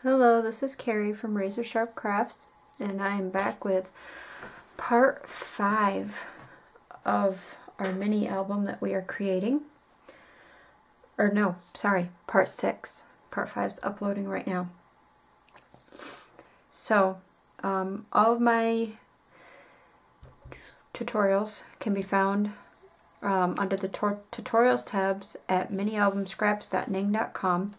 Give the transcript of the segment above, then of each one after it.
Hello, this is Kerri from Razor Sharp Crafts, and I am back with part 5 of our mini album that we are creating. Or no, sorry, part 6. Part 5 is uploading right now. So, all of my tutorials can be found under the tutorials tabs at minialbumscraps.ning.com.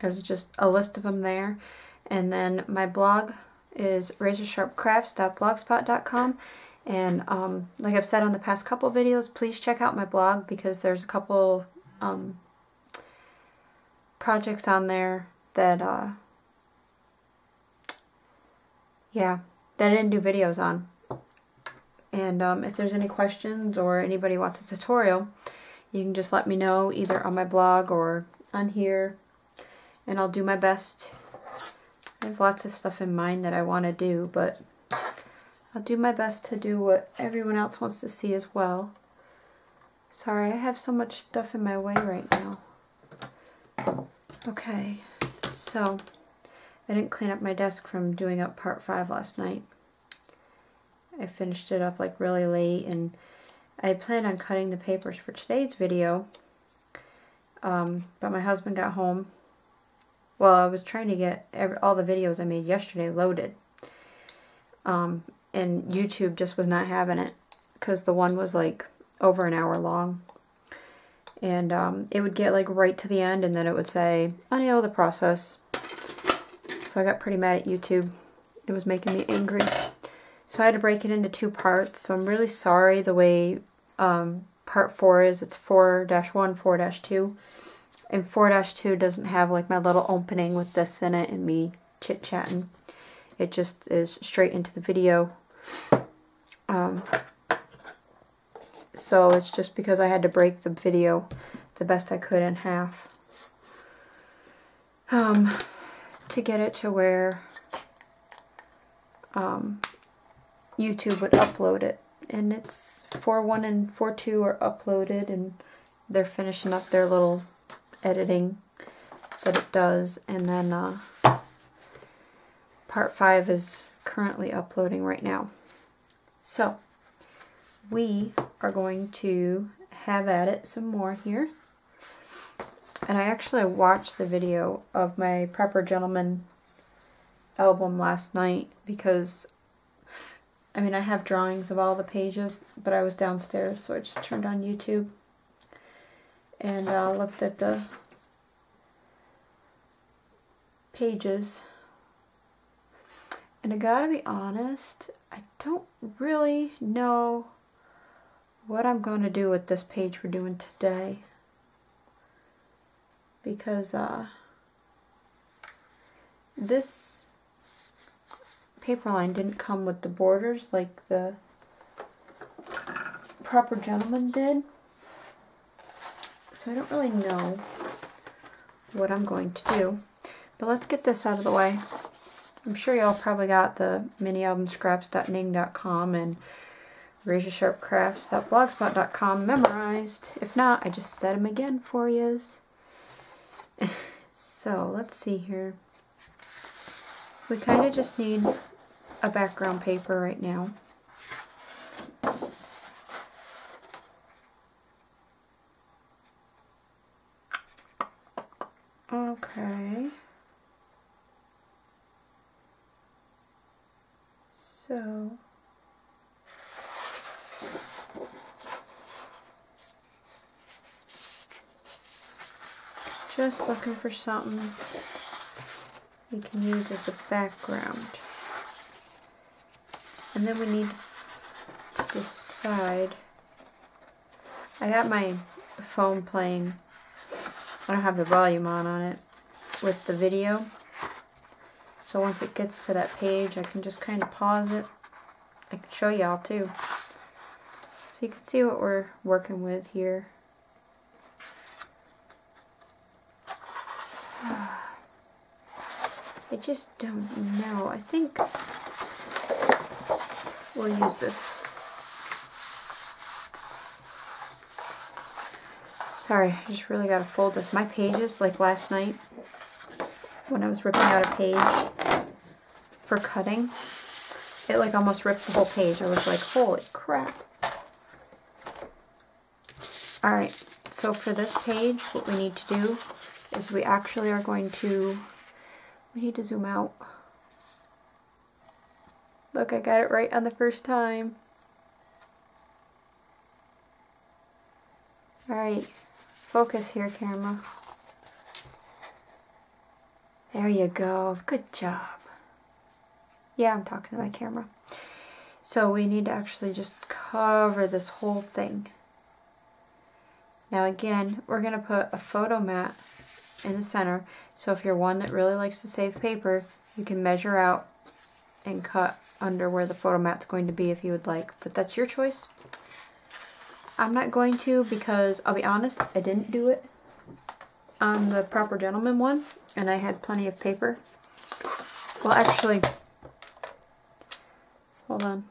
There's just a list of them there. And then my blog is razorsharpcrafts.blogspot.com. And like I've said on the past couple videos, please check out my blog because there's a couple projects on there that that I didn't do videos on. And if there's any questions or anybody wants a tutorial, you can just let me know either on my blog or on here, and I'll do my best. I have lots of stuff in mind that I want to do, but I'll do my best to do what everyone else wants to see as well. Sorry, I have so much stuff in my way right now. Okay, so I didn't clean up my desk from doing up part 5 last night. I finished it up like really late, and I had planned on cutting the papers for today's video, but my husband got home. Well, I was trying to get all the videos I made yesterday loaded, and YouTube just was not having it because the one was like over an hour long, and it would get like right to the end and then it would say unable to process. So I got pretty mad at YouTube. It was making me angry. So I had to break it into 2 parts. So I'm really sorry the way part 4 is. It's 4-1, 4-2. And 4-2 doesn't have like my little opening with this in it and me chit-chatting. It just is straight into the video. So it's just because I had to break the video the best I could in half. To get it to where YouTube would upload it. And it's 4-1 and 4-2 are uploaded, and they're finishing up their little editing that it does, and then part 5 is currently uploading right now. So we are going to have at it some more here. And I actually watched the video of my Prepper Gentleman album last night because, I mean, I have drawings of all the pages, but I was downstairs, so I just turned on YouTube and looked at the pages. And I gotta be honest, I don't really know what I'm going to do with this page we're doing today, because this paper line didn't come with the borders like the Prepper Gentleman did. So I don't really know what I'm going to do. But let's get this out of the way. I'm sure y'all probably got the minialbumscraps.ning.com and razorsharpcrafts.blogspot.com memorized. If not, I just said them again for yous. So let's see here. We kind of just need a background paper right now. Okay. So just looking for something we can use as the background. And then we need to decide. I got my phone playing. I don't have the volume on it with the video. So once it gets to that page, I can just kind of pause it. I can show y'all too. So you can see what we're working with here. I just don't know. I think we'll use this. Sorry, I just really gotta fold this. My pages, like last night, when I was ripping out a page for cutting. It like almost ripped the whole page. I was like, holy crap. Alright, so for this page, what we need to do is we actually are going to, we need to zoom out. Look, I got it right on the first time. Alright, focus here, camera. There you go. Good job. Yeah, I'm talking to my camera. So we need to actually just cover this whole thing. Now again, we're going to put a photo mat in the center. So if you're one that really likes to save paper, you can measure out and cut under where the photo mat's going to be if you would like. But that's your choice. I'm not going to because, I'll be honest, I didn't do it on the Proper Gentleman one. And I had plenty of paper. Well, actually, hold on.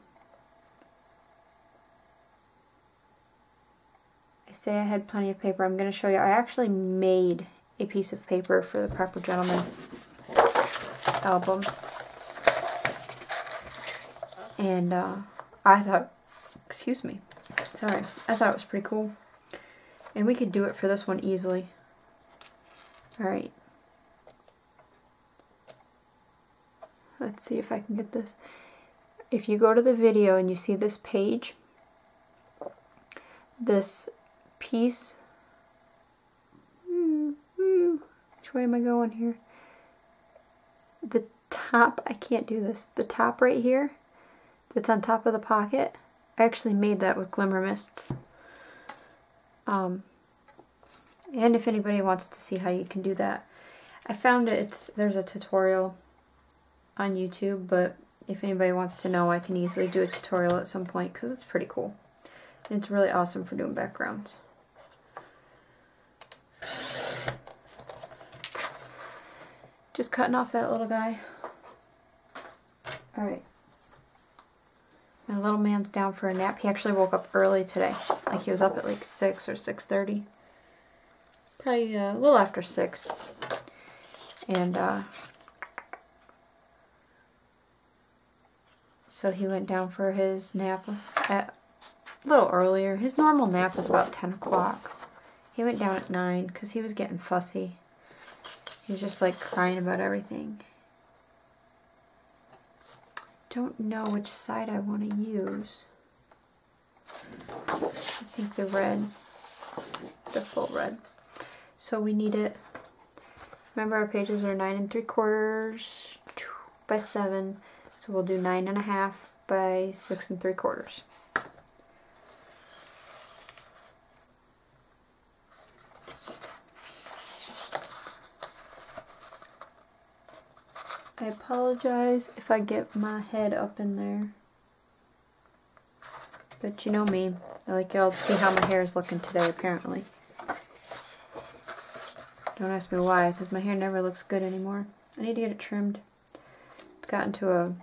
I say I had plenty of paper. I'm going to show you. I actually made a piece of paper for the Proper Gentleman album. And I thought, excuse me, sorry, I thought it was pretty cool. And we could do it for this one easily. Alright. Let's see if I can get this. If you go to the video and you see this page, this piece, which way am I going here? The top, I can't do this. The top right here, that's on top of the pocket, I actually made that with glimmer mists. And if anybody wants to see how you can do that, I found there's a tutorial on YouTube, but if anybody wants to know, I can easily do a tutorial at some point because it's pretty cool. And it's really awesome for doing backgrounds. Just cutting off that little guy. Alright. My little man's down for a nap. He actually woke up early today. Like he was up at like 6 or 6:30. Probably a little after 6. And so he went down for his nap at a little earlier. His normal nap was about 10 o'clock. He went down at 9 because he was getting fussy. He was just like crying about everything. Don't know which side I want to use. I think the red, the full red. So we need it. Remember our pages are 9 3/4 by 7. So we'll do 9 1/2 by 6 3/4. I apologize if I get my head up in there. But you know me. I like y'all to see how my hair is looking today, apparently. Don't ask me why, because my hair never looks good anymore. I need to get it trimmed. It's gotten to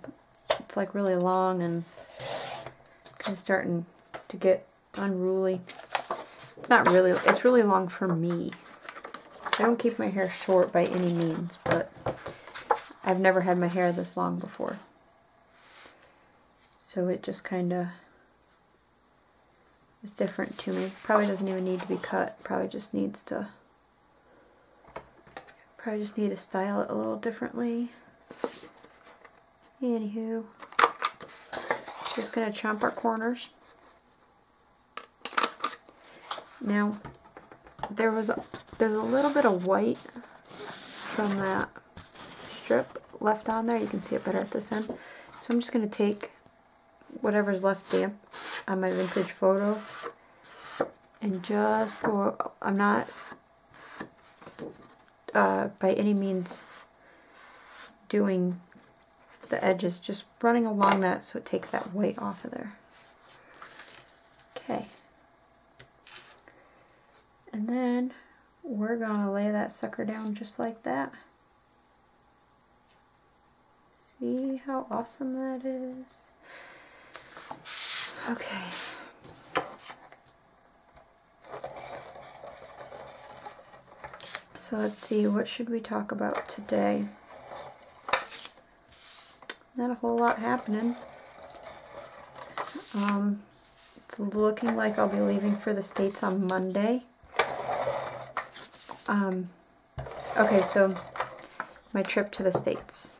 it's like really long and kind of starting to get unruly. It's not really, it's really long for me. I don't keep my hair short by any means, but I've never had my hair this long before. So it just kind of is different to me. Probably doesn't even need to be cut. Probably just need to style it a little differently. Anywho, just gonna chomp our corners. Now, there's a little bit of white from that strip left on there. You can see it better at this end. So I'm just gonna take whatever's left damp on my vintage photo and just go. I'm not by any means doing the edges, just running along that so it takes that weight off of there. Okay. And then we're gonna lay that sucker down just like that. See how awesome that is? Okay. So let's see, what should we talk about today? Not a whole lot happening. It's looking like I'll be leaving for the States on Monday. Okay, so my trip to the States.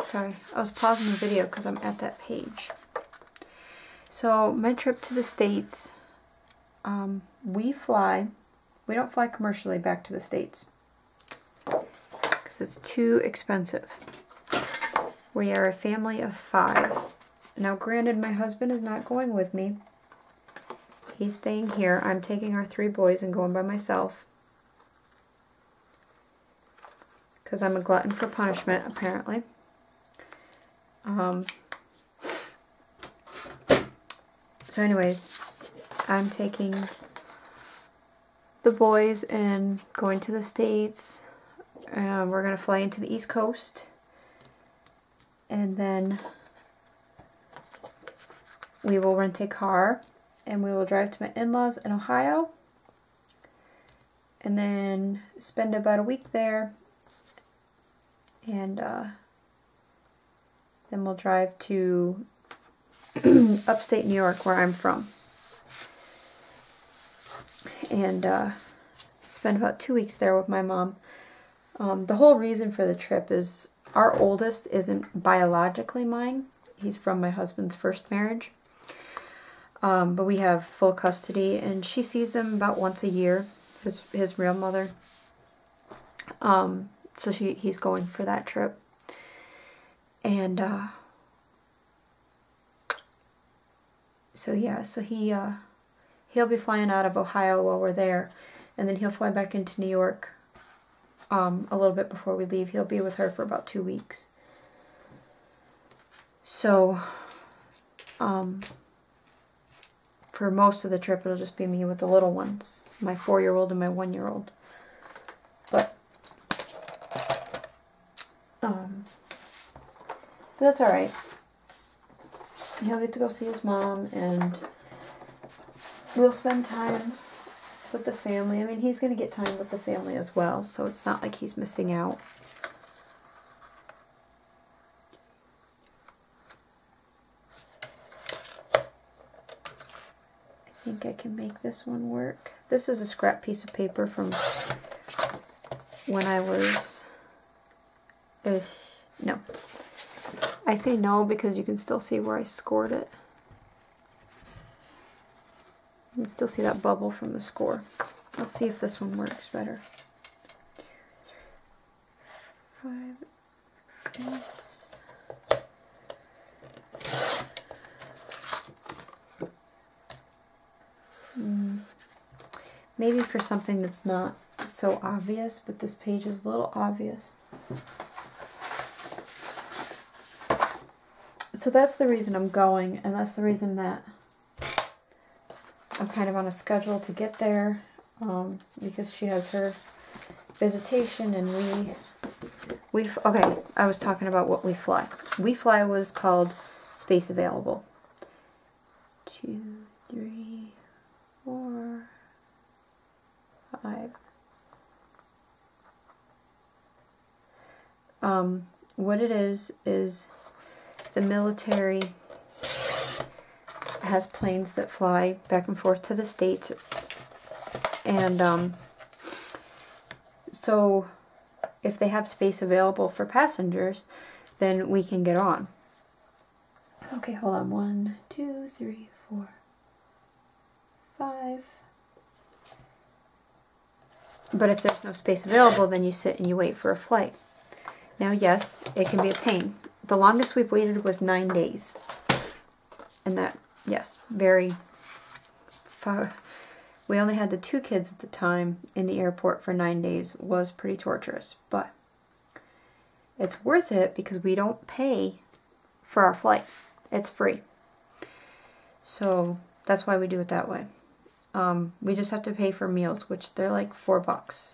Sorry, I was pausing the video because I'm at that page. So my trip to the States, we don't fly commercially back to the States because it's too expensive. We are a family of 5. Now granted, my husband is not going with me. He's staying here. I'm taking our 3 boys and going by myself. Because I'm a glutton for punishment, apparently. So anyways, I'm taking the boys and going to the States. We're going to fly into the East Coast. And then we will rent a car and we will drive to my in-laws in Ohio. And then spend about a week there. And then we'll drive to upstate New York, where I'm from. And spend about 2 weeks there with my mom. The whole reason for the trip is our oldest isn't biologically mine. He's from my husband's first marriage. But we have full custody, and she sees him about once a year, his real mother. So he's going for that trip. And so he'll be flying out of Ohio while we're there, and then he'll fly back into New York a little bit before we leave. He'll be with her for about 2 weeks. So for most of the trip, it'll just be me with the little ones, my 4-year-old and my 1-year-old. But that's alright. He'll get to go see his mom, and we'll spend time with the family. I mean, he's going to get time with the family as well, so it's not like he's missing out. I think I can make this one work. This is a scrap piece of paper from when I was... no. I say no because you can still see where I scored it. You can still see that bubble from the score. Let's see if this one works better. 5, 8. Maybe for something that's not so obvious, but this page is a little obvious. So that's the reason I'm going, and that's the reason that I'm kind of on a schedule to get there, because she has her visitation, and okay, I was talking about what we fly. We fly was called Space Available. 2, 3, 4, 5. What it is the military has planes that fly back and forth to the States, and so if they have space available for passengers, then we can get on. Okay, hold on. 1, 2, 3, 4, 5. But if there's no space available, then you sit and you wait for a flight. Now, yes, it can be a pain. The longest we've waited was 9 days. And that, yes, very far. We only had the 2 kids at the time in the airport for 9 days. Was pretty torturous. But it's worth it because we don't pay for our flight. It's free. So that's why we do it that way. We just have to pay for meals, which they're like $4.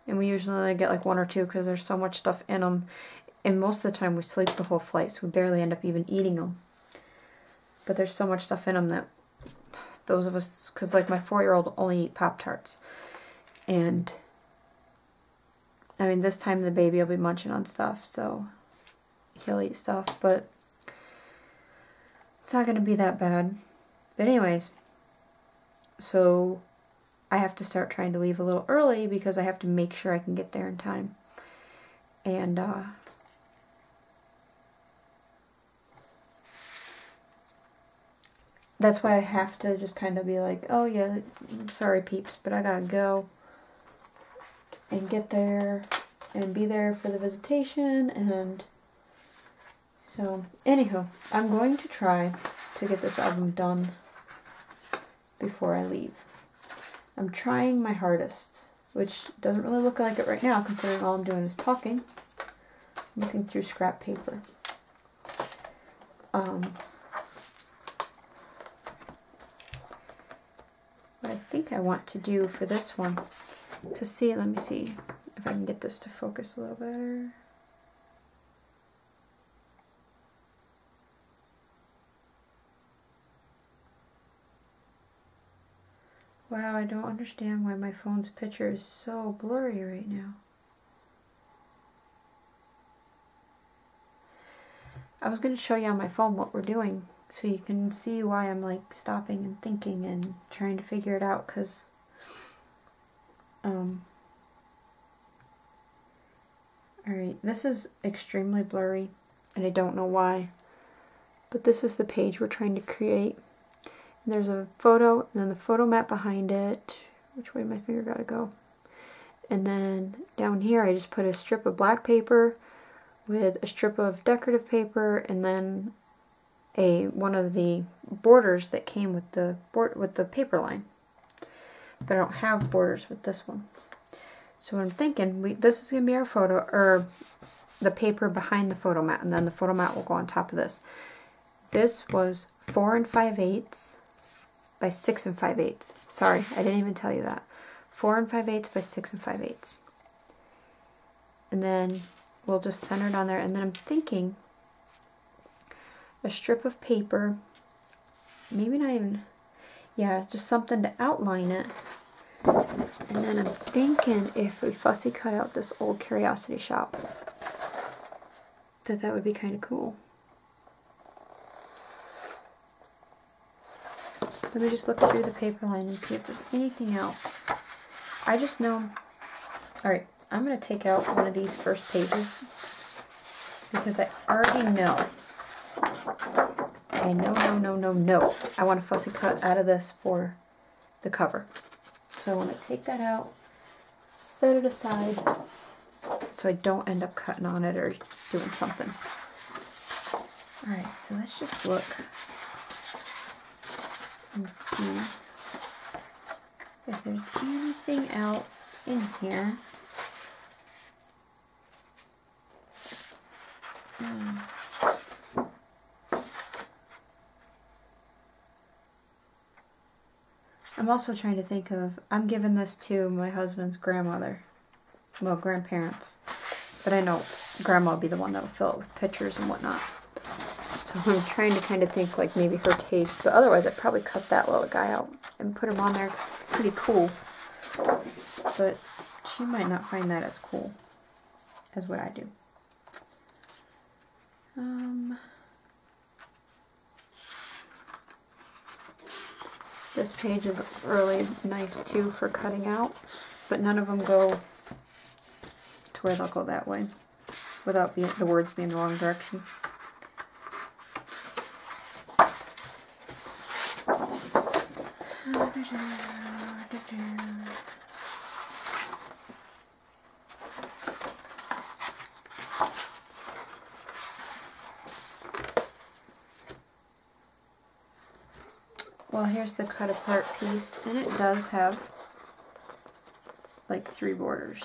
And we usually only get like 1 or 2 because there's so much stuff in them. And most of the time we sleep the whole flight, so we barely end up even eating them. but there's so much stuff in them that those of us, because like my 4-year-old only eat Pop-Tarts. And I mean, this time the baby will be munching on stuff, so he'll eat stuff, but it's not going to be that bad. But anyways, so I have to start trying to leave a little early because I have to make sure I can get there in time. And that's why I have to just kind of be like, oh yeah, sorry peeps, but I gotta go and get there and be there for the visitation. And so anywho, I'm going to try to get this album done before I leave. I'm trying my hardest, which doesn't really look like it right now considering all I'm doing is talking. I'm looking through scrap paper. What I think I want to do for this one, because see, let me see if I can get this to focus a little better. Wow, I don't understand why my phone's picture is so blurry right now. I was going to show you on my phone what we're doing so you can see why I'm like stopping and thinking and trying to figure it out, because alright, this is extremely blurry and I don't know why, but this is the page we're trying to create. And there's a photo and then the photo mat behind it. Which way my finger gotta go? And then down here I just put a strip of black paper with a strip of decorative paper and then one of the borders that came with the paper line. But I don't have borders with this one. So I'm thinking this is gonna be our photo, or the paper behind the photo mat, and then the photo mat will go on top of this. This was 4 5/8 by 6 5/8. Sorry, I didn't even tell you that. 4 5/8 by 6 5/8. And then we'll just center it on there, and then I'm thinking a strip of paper, maybe not even, yeah, just something to outline it. And then I'm thinking if we fussy cut out this old Curiosity Shop, that would be kind of cool. Let me just look through the paper line and see if there's anything else. I just know, alright, I'm going to take out one of these first pages because I already know. I know. I want a fussy cut out of this for the cover. So I want to take that out, set it aside, so I don't end up cutting on it or doing something. Alright, so let's just look and see if there's anything else in here. I'm also trying to think of, I'm giving this to my husband's grandmother, well, grandparents, but I know grandma will be the one that will fill it with pictures and whatnot. So I'm trying to kind of think like maybe her taste, but otherwise I'd probably cut that little guy out and put him on there because it's pretty cool. But she might not find that as cool as what I do. This page is really nice too for cutting out, but none of them go to where they'll go that way without the words being the wrong direction. Well, here's the cut apart piece, and it does have like 3 borders.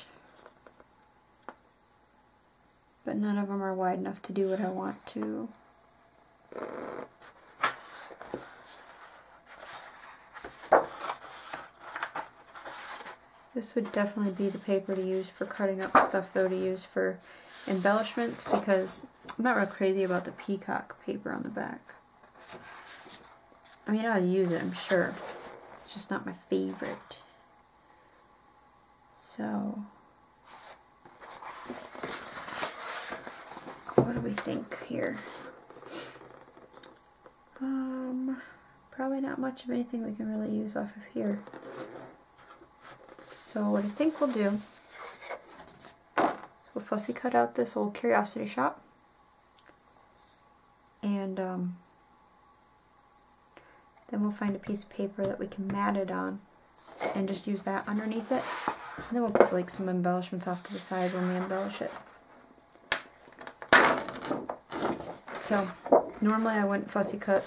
But none of them are wide enough to do what I want to. This would definitely be the paper to use for cutting up stuff, though, to use for embellishments, because I'm not real crazy about the peacock paper on the back. I mean, I'll use it, I'm sure. It's just not my favorite. So, what do we think here? Probably not much of anything we can really use off of here. So what I think we'll do is we'll fussy cut out this old Curiosity Shop, and then we'll find a piece of paper that we can mat it on and just use that underneath it. And then we'll put like some embellishments off to the side when we embellish it. So normally I wouldn't fussy cut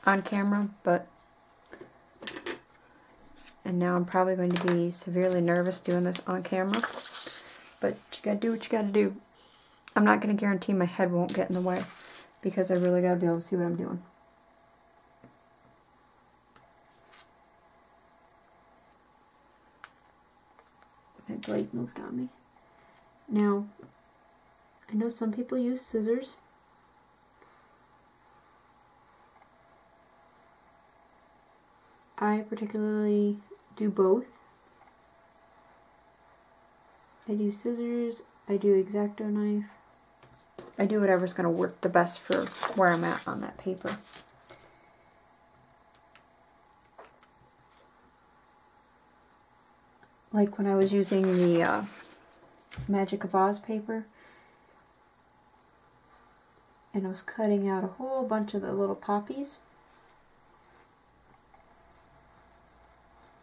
on camera, and now I'm probably going to be severely nervous doing this on camera, but you gotta do what you gotta do. I'm not gonna guarantee my head won't get in the way, because I really gotta be able to see what I'm doing. My blade moved on me. Now, I know some people use scissors. I particularly do both. I do scissors, I do X-Acto knife. I do whatever's going to work the best for where I'm at on that paper. Like when I was using the Magic of Oz paper, and I was cutting out a whole bunch of the little poppies.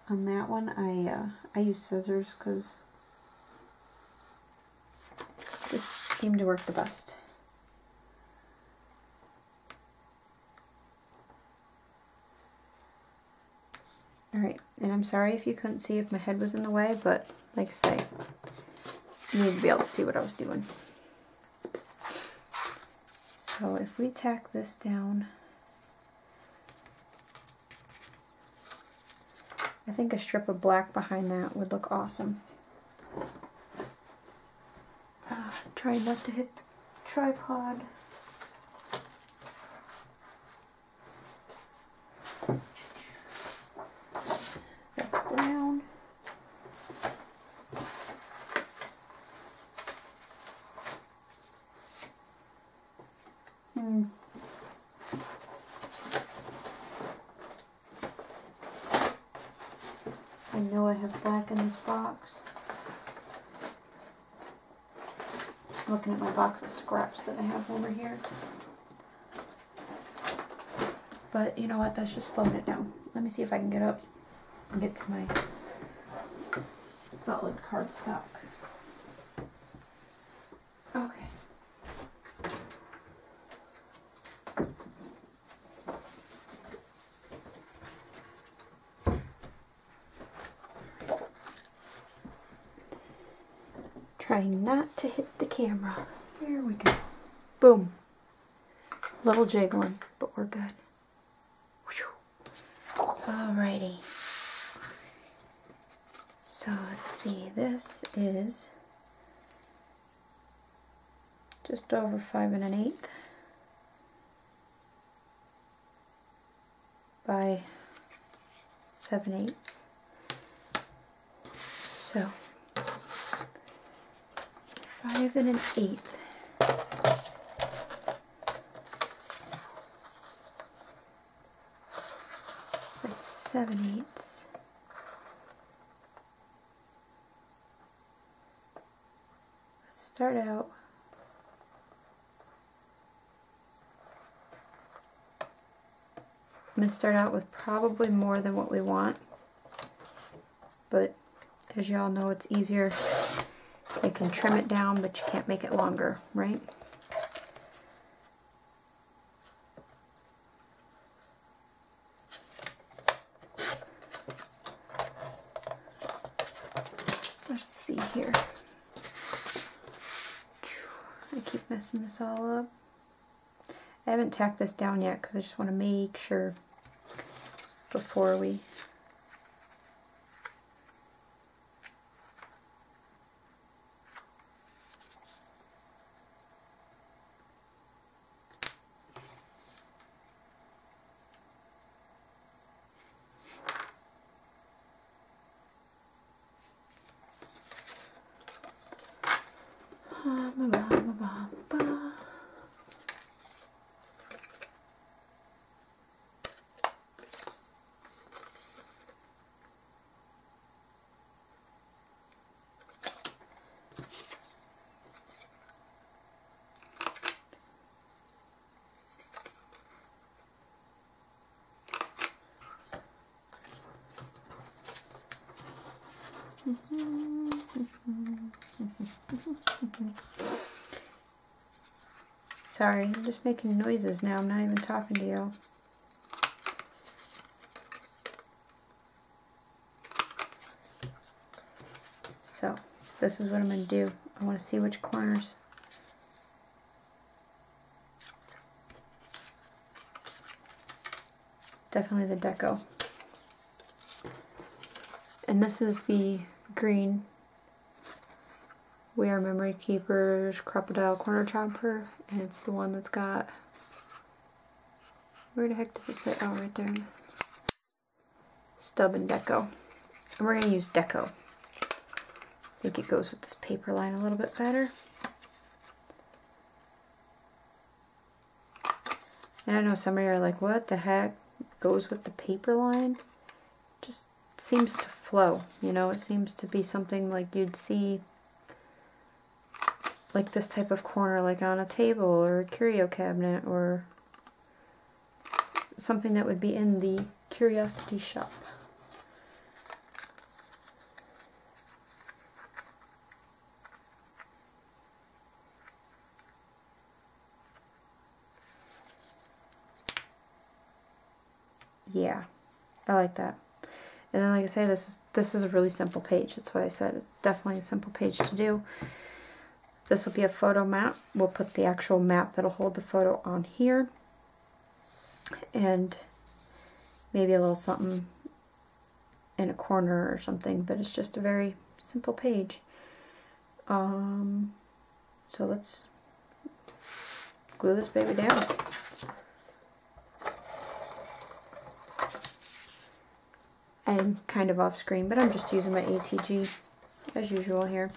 On that one, I use scissors because just seem to work the best. Alright, and I'm sorry if you couldn't see if my head was in the way, but like I say, you need to be able to see what I was doing. So if we tack this down, I think a strip of black behind that would look awesome. Try not to hit the tripod. That's brown. I know I have black in this box. Looking at my box of scraps that I have over here. But you know what, that's just slowing it down. Let me see if I can get up and get to my solid cardstock. Okay. Trying not to hit the camera. Here we go. Boom. Little jiggling, but we're good. Alrighty. So let's see. This is just over 5 1/8 by 7/8. So 5 1/8 by 7/8. Let's start out I'm going to start out with probably more than what we want, but as you all know, it's easier. You can trim it down, but you can't make it longer, right? Let's see here. I keep messing this all up. I haven't tacked this down yet because I just want to make sure before we Sorry, I'm just making noises now. I'm not even talking to you. So, this is what I'm going to do. I want to see which corners. Definitely the deco. And this is the green We Are Memory Keepers Crocodile Corner Chopper, and it's the one that's got, where the heck does it say? Oh, right there. Stub and deco. And we're going to use deco. I think it goes with this paper line a little bit better. And I know some of you are like, what the heck goes with the paper line? Just seems to flow, you know, it seems to be something like you'd see like this type of corner like on a table or a curio cabinet or something that would be in the curiosity shop. Yeah, I like that. And then, like I say, this is a really simple page. That's why I said it's definitely a simple page to do. This will be a photo map. We'll put the actual map that'll hold the photo on here. And maybe a little something in a corner or something, but it's just a very simple page. So let's glue this baby down. I'm kind of off screen, but I'm just using my ATG as usual here.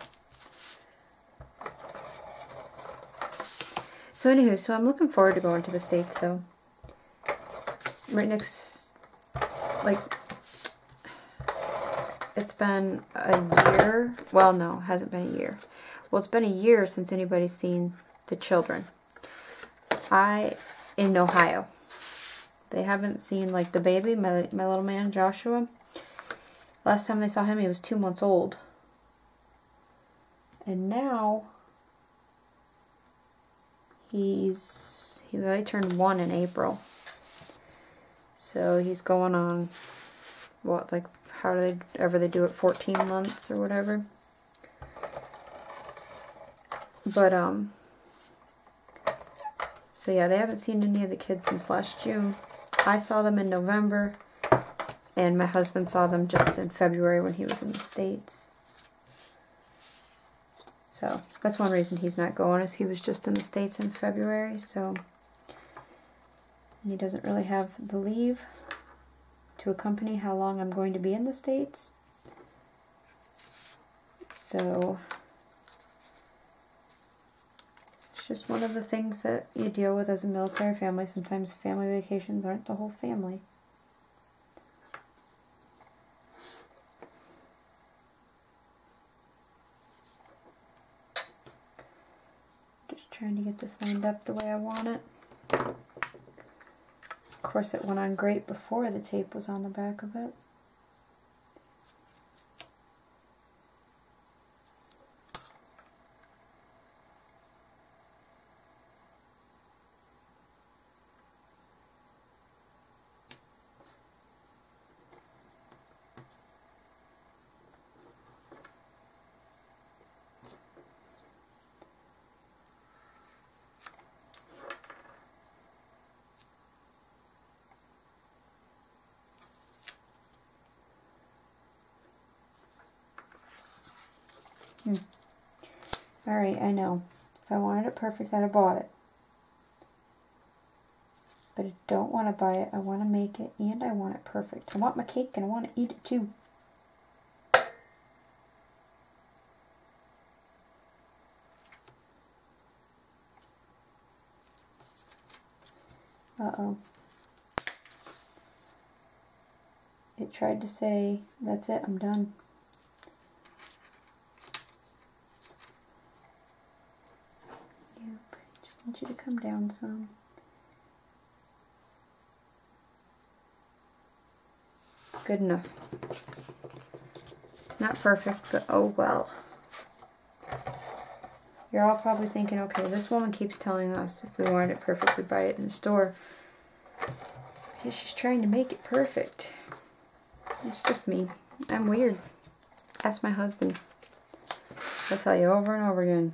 So anywho, so I'm looking forward to going to the States though. Right next, like, it's been a year. Well, no, it hasn't been a year. Well, it's been a year since anybody's seen the children. In Ohio. They haven't seen, like, the baby, my little man, Joshua. Last time they saw him, he was 2 months old. And now, he really turned 1 in April. So he's going on, what, like, how do they, ever they do it, 14 months or whatever. But, so yeah, they haven't seen any of the kids since last June. I saw them in November, and my husband saw them just in February when he was in the States. So that's one reason he's not going, is he was just in the States in February, so he doesn't really have the leave to accompany how long I'm going to be in the States. So it's just one of the things that you deal with as a military family. Sometimes family vacations aren't the whole family. Just trying to get this lined up the way I want it. Of course, it went on great before the tape was on the back of it. Alright, I know. If I wanted it perfect, I'd have bought it. But I don't want to buy it. I want to make it, and I want it perfect. I want my cake, and I want to eat it too. Uh-oh. It tried to say, that's it, I'm done. Yep, just want you to come down some. Good enough. Not perfect, but oh well. You're all probably thinking, okay, this woman keeps telling us if we wanted it perfect, we'd buy it in the store. Yeah, she's trying to make it perfect. It's just me. I'm weird. Ask my husband. I'll tell you over and over again.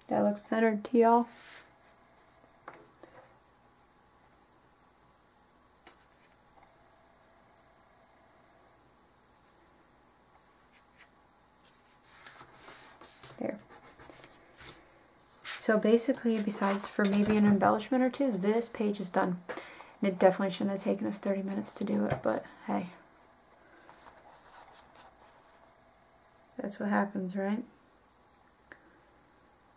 That looks centered to y'all. There. So basically, besides for maybe an embellishment or two, this page is done. And it definitely shouldn't have taken us 30 minutes to do it, but hey. That's what happens, right?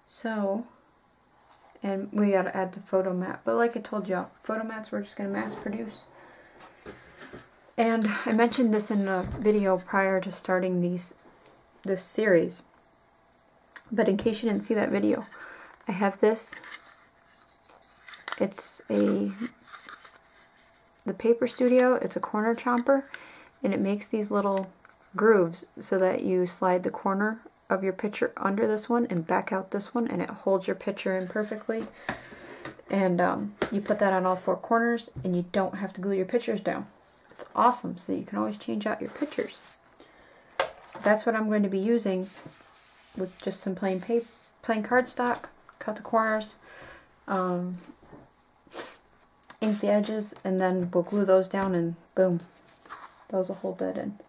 So, and we gotta add the photo mat. But like I told y'all, photo mats we're just gonna mass produce. And I mentioned this in a video prior to starting this series. But in case you didn't see that video, I have this. It's the Paper Studio. It's a corner chomper, and it makes these little grooves so that you slide the corner of your picture under this one and back out this one, and it holds your picture in perfectly. And you put that on all four corners, and you don't have to glue your pictures down. It's awesome, so you can always change out your pictures. That's what I'm going to be using with just some plain cardstock. Cut the corners, ink the edges, and then we'll glue those down, and boom, those will hold that in.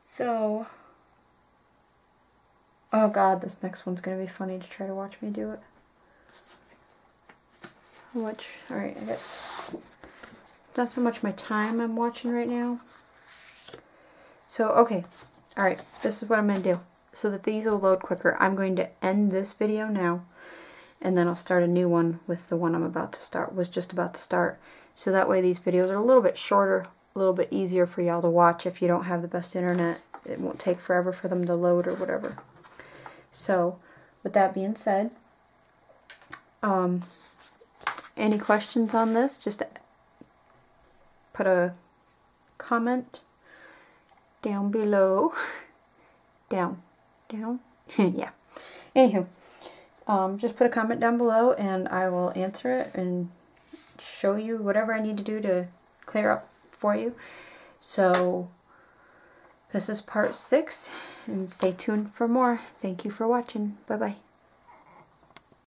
So, oh god, this next one's gonna be funny to try to watch me do it. Alright, I got not so much my time I'm watching right now. So, okay, alright, this is what I'm gonna do. So that these will load quicker, I'm going to end this video now, and then I'll start a new one with the one I'm about to start, just about to start. So that way these videos are a little bit shorter, a little bit easier for y'all to watch if you don't have the best internet. It won't take forever for them to load or whatever. So, with that being said, any questions on this, just put a comment down below. Down. Yeah. Anywho, just put a comment down below and I will answer it and show you whatever I need to do to clear up for you. So, this is part 6, and stay tuned for more. Thank you for watching. Bye-bye.